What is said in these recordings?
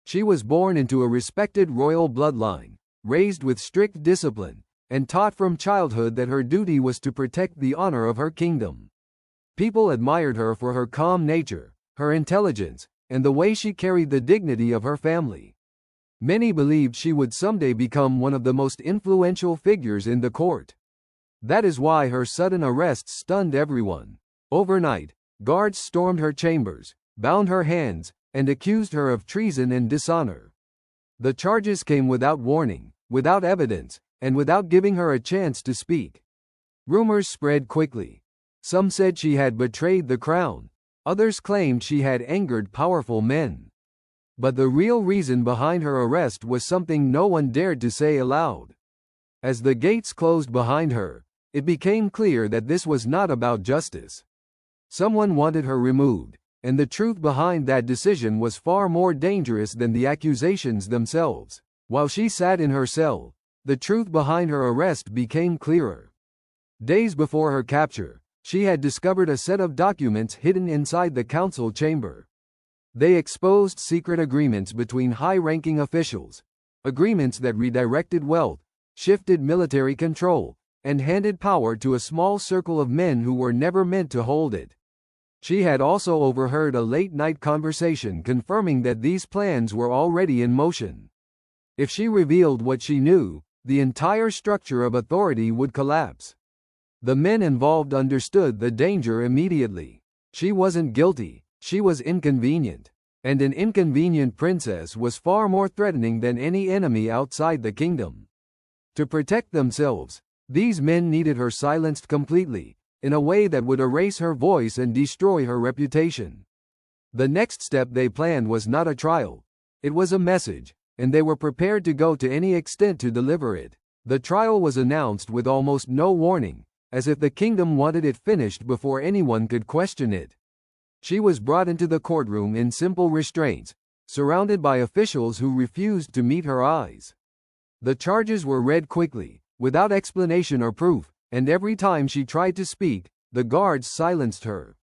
She was born into a respected royal bloodline, raised with strict discipline, and taught from childhood that her duty was to protect the honor of her kingdom. People admired her for her calm nature, her intelligence, and the way she carried the dignity of her family. Many believed she would someday become one of the most influential figures in the court. That is why her sudden arrest stunned everyone. Overnight, guards stormed her chambers, bound her hands, and accused her of treason and dishonor. The charges came without warning, without evidence, and without giving her a chance to speak. Rumors spread quickly. Some said she had betrayed the crown. Others claimed she had angered powerful men. But the real reason behind her arrest was something no one dared to say aloud. As the gates closed behind her, it became clear that this was not about justice. Someone wanted her removed, and the truth behind that decision was far more dangerous than the accusations themselves. While she sat in her cell, the truth behind her arrest became clearer. Days before her capture, she had discovered a set of documents hidden inside the council chamber. They exposed secret agreements between high-ranking officials, agreements that redirected wealth, shifted military control, and handed power to a small circle of men who were never meant to hold it. She had also overheard a late-night conversation confirming that these plans were already in motion. If she revealed what she knew, the entire structure of authority would collapse. The men involved understood the danger immediately. She wasn't guilty, she was inconvenient. And an inconvenient princess was far more threatening than any enemy outside the kingdom. To protect themselves, these men needed her silenced completely, in a way that would erase her voice and destroy her reputation. The next step they planned was not a trial. It was a message, and they were prepared to go to any extent to deliver it. The trial was announced with almost no warning, as if the kingdom wanted it finished before anyone could question it. She was brought into the courtroom in simple restraints, surrounded by officials who refused to meet her eyes. The charges were read quickly, without explanation or proof, and every time she tried to speak, the guards silenced her.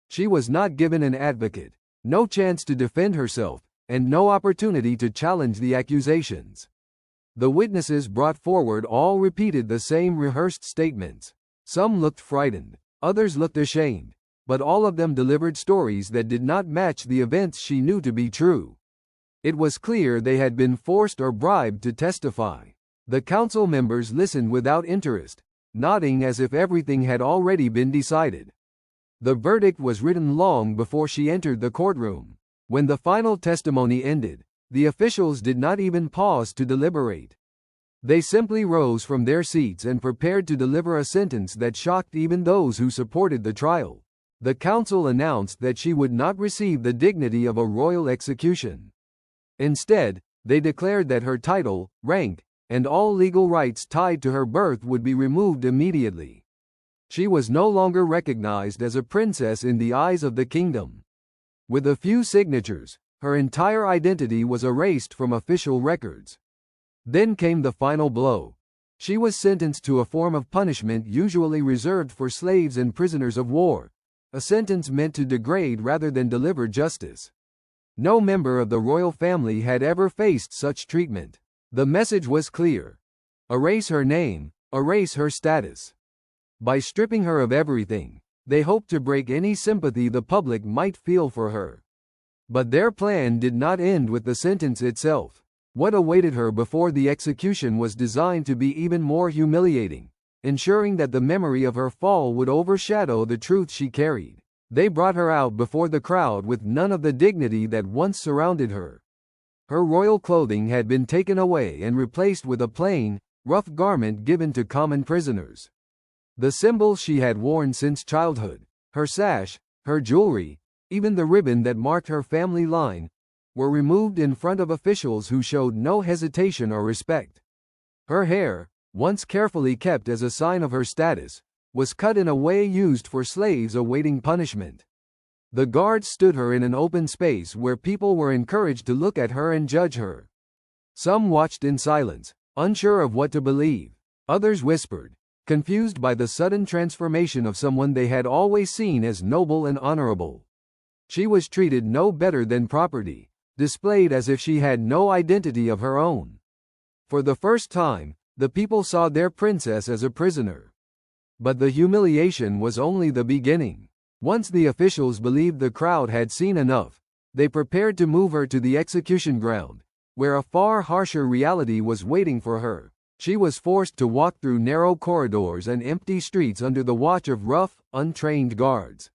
She was not given an advocate, no chance to defend herself, and no opportunity to challenge the accusations. The witnesses brought forward all repeated the same rehearsed statements. Some looked frightened, others looked ashamed, but all of them delivered stories that did not match the events she knew to be true. It was clear they had been forced or bribed to testify. The council members listened without interest, nodding as if everything had already been decided. The verdict was written long before she entered the courtroom. When the final testimony ended, the officials did not even pause to deliberate. They simply rose from their seats and prepared to deliver a sentence that shocked even those who supported the trial. The council announced that she would not receive the dignity of a royal execution. Instead, they declared that her title, rank, and all legal rights tied to her birth would be removed immediately. She was no longer recognized as a princess in the eyes of the kingdom. With a few signatures, her entire identity was erased from official records. Then came the final blow. She was sentenced to a form of punishment usually reserved for slaves and prisoners of war, a sentence meant to degrade rather than deliver justice. No member of the royal family had ever faced such treatment. The message was clear. Erase her name, erase her status. By stripping her of everything, they hoped to break any sympathy the public might feel for her. But their plan did not end with the sentence itself. What awaited her before the execution was designed to be even more humiliating, ensuring that the memory of her fall would overshadow the truth she carried. They brought her out before the crowd with none of the dignity that once surrounded her. Her royal clothing had been taken away and replaced with a plain, rough garment given to common prisoners. The symbols she had worn since childhood, her sash, her jewelry, even the ribbon that marked her family line, were removed in front of officials who showed no hesitation or respect. Her hair, once carefully kept as a sign of her status, was cut in a way used for slaves awaiting punishment. The guards stood her in an open space where people were encouraged to look at her and judge her. Some watched in silence, unsure of what to believe. Others whispered, confused by the sudden transformation of someone they had always seen as noble and honorable. She was treated no better than property, displayed as if she had no identity of her own. For the first time, the people saw their princess as a prisoner. But the humiliation was only the beginning. Once the officials believed the crowd had seen enough, they prepared to move her to the execution ground, where a far harsher reality was waiting for her. She was forced to walk through narrow corridors and empty streets under the watch of rough, untrained guards.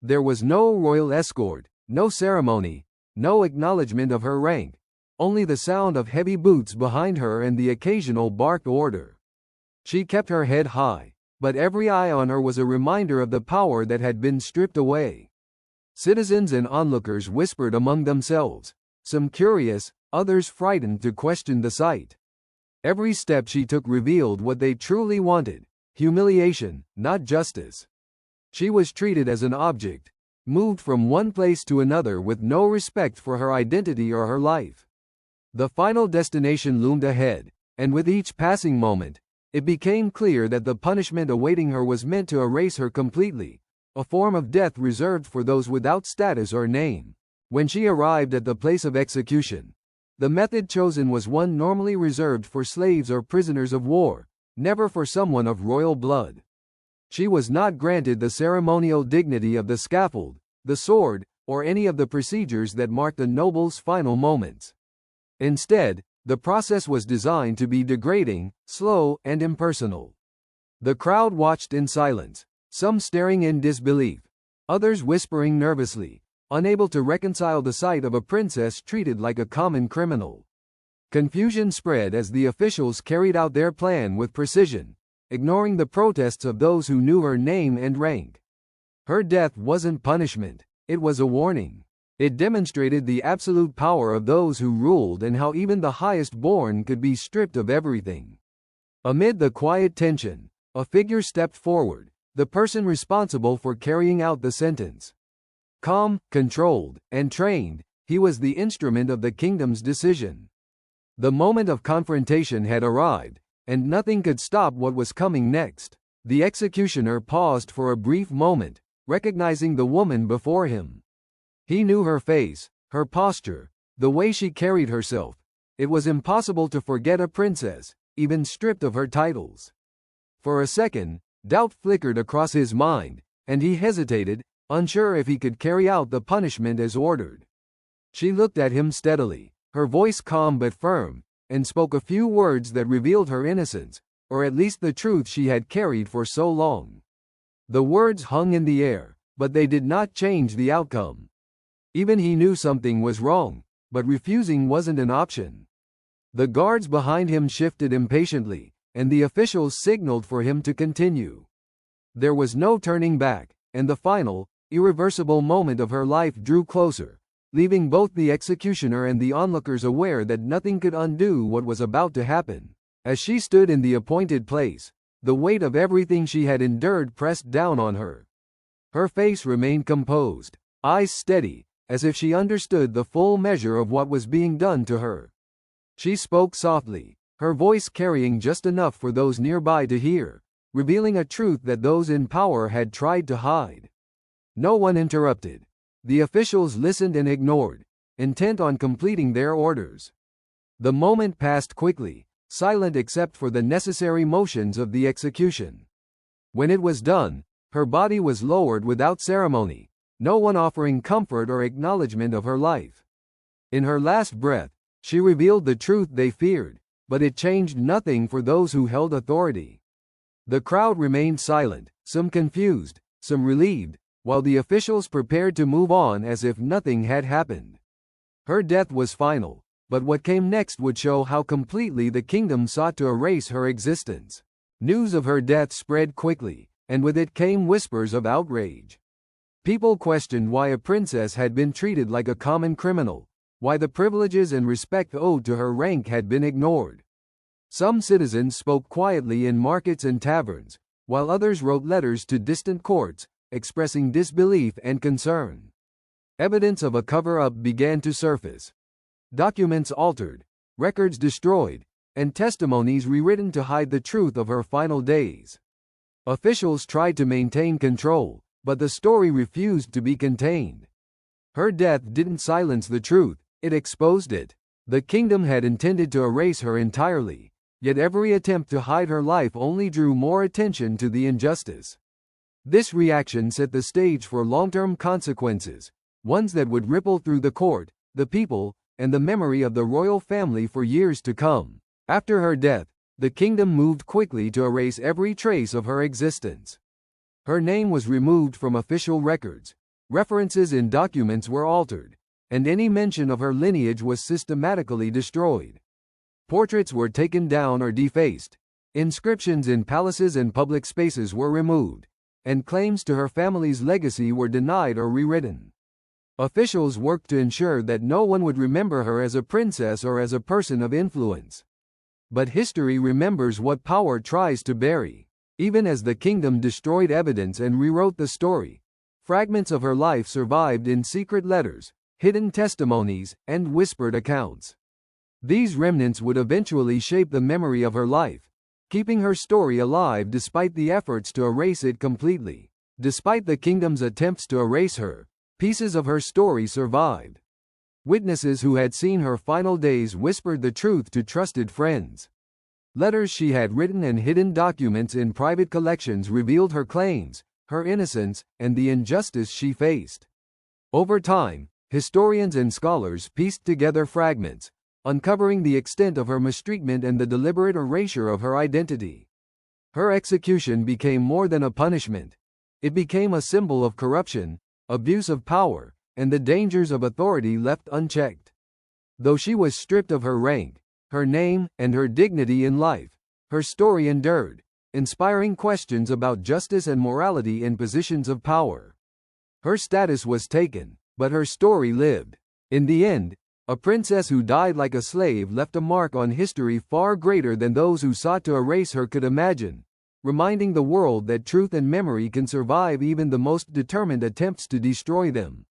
There was no royal escort, no ceremony, no acknowledgement of her rank, only the sound of heavy boots behind her and the occasional barked order. She kept her head high, but every eye on her was a reminder of the power that had been stripped away. Citizens and onlookers whispered among themselves, some curious, others frightened to question the sight. Every step she took revealed what they truly wanted: humiliation, not justice. She was treated as an object, moved from one place to another with no respect for her identity or her life. The final destination loomed ahead, and with each passing moment, it became clear that the punishment awaiting her was meant to erase her completely, a form of death reserved for those without status or name. When she arrived at the place of execution, the method chosen was one normally reserved for slaves or prisoners of war, never for someone of royal blood. She was not granted the ceremonial dignity of the scaffold, the sword, or any of the procedures that marked a noble's final moments. Instead, the process was designed to be degrading, slow, and impersonal. The crowd watched in silence, some staring in disbelief, others whispering nervously, unable to reconcile the sight of a princess treated like a common criminal. Confusion spread as the officials carried out their plan with precision, ignoring the protests of those who knew her name and rank. Her death wasn't punishment, it was a warning. It demonstrated the absolute power of those who ruled and how even the highest born could be stripped of everything. Amid the quiet tension, a figure stepped forward, the person responsible for carrying out the sentence. Calm, controlled, and trained, he was the instrument of the kingdom's decision. The moment of confrontation had arrived, and nothing could stop what was coming next. The executioner paused for a brief moment, recognizing the woman before him. He knew her face, her posture, the way she carried herself. It was impossible to forget a princess, even stripped of her titles. For a second, doubt flickered across his mind, and he hesitated, unsure if he could carry out the punishment as ordered. She looked at him steadily, her voice calm but firm, and spoke a few words that revealed her innocence, or at least the truth she had carried for so long. The words hung in the air, but they did not change the outcome. Even he knew something was wrong, but refusing wasn't an option. The guards behind him shifted impatiently, and the officials signaled for him to continue. There was no turning back, and the final, irreversible moment of her life drew closer, leaving both the executioner and the onlookers aware that nothing could undo what was about to happen. As she stood in the appointed place, the weight of everything she had endured pressed down on her. Her face remained composed, eyes steady, as if she understood the full measure of what was being done to her. She spoke softly, her voice carrying just enough for those nearby to hear, revealing a truth that those in power had tried to hide. No one interrupted. The officials listened and ignored, intent on completing their orders. The moment passed quickly, silent except for the necessary motions of the execution. When it was done, her body was lowered without ceremony, no one offering comfort or acknowledgement of her life. In her last breath, she revealed the truth they feared, but it changed nothing for those who held authority. The crowd remained silent, some confused, some relieved, while the officials prepared to move on as if nothing had happened. Her death was final, but what came next would show how completely the kingdom sought to erase her existence. News of her death spread quickly, and with it came whispers of outrage. People questioned why a princess had been treated like a common criminal, why the privileges and respect owed to her rank had been ignored. Some citizens spoke quietly in markets and taverns, while others wrote letters to distant courts, expressing disbelief and concern. Evidence of a cover-up began to surface. Documents altered, records destroyed, and testimonies rewritten to hide the truth of her final days. Officials tried to maintain control, but the story refused to be contained. Her death didn't silence the truth, It exposed it. The kingdom had intended to erase her entirely, yet every attempt to hide her life only drew more attention to the injustice. This reaction set the stage for long-term consequences, ones that would ripple through the court, the people, and the memory of the royal family for years to come. After her death, the kingdom moved quickly to erase every trace of her existence. Her name was removed from official records, references in documents were altered, and any mention of her lineage was systematically destroyed. Portraits were taken down or defaced, inscriptions in palaces and public spaces were removed, and claims to her family's legacy were denied or rewritten. Officials worked to ensure that no one would remember her as a princess or as a person of influence. But history remembers what power tries to bury. Even as the kingdom destroyed evidence and rewrote the story, fragments of her life survived in secret letters, hidden testimonies, and whispered accounts. These remnants would eventually shape the memory of her life, keeping her story alive despite the efforts to erase it completely. Despite the kingdom's attempts to erase her, pieces of her story survived. Witnesses who had seen her final days whispered the truth to trusted friends. Letters she had written and hidden documents in private collections revealed her claims, her innocence, and the injustice she faced. Over time, historians and scholars pieced together fragments, uncovering the extent of her mistreatment and the deliberate erasure of her identity. Her execution became more than a punishment. It became a symbol of corruption, abuse of power, and the dangers of authority left unchecked. Though she was stripped of her rank, her name, and her dignity in life, her story endured, inspiring questions about justice and morality in positions of power. Her status was taken, but her story lived. In the end, a princess who died like a slave left a mark on history far greater than those who sought to erase her could imagine, reminding the world that truth and memory can survive even the most determined attempts to destroy them.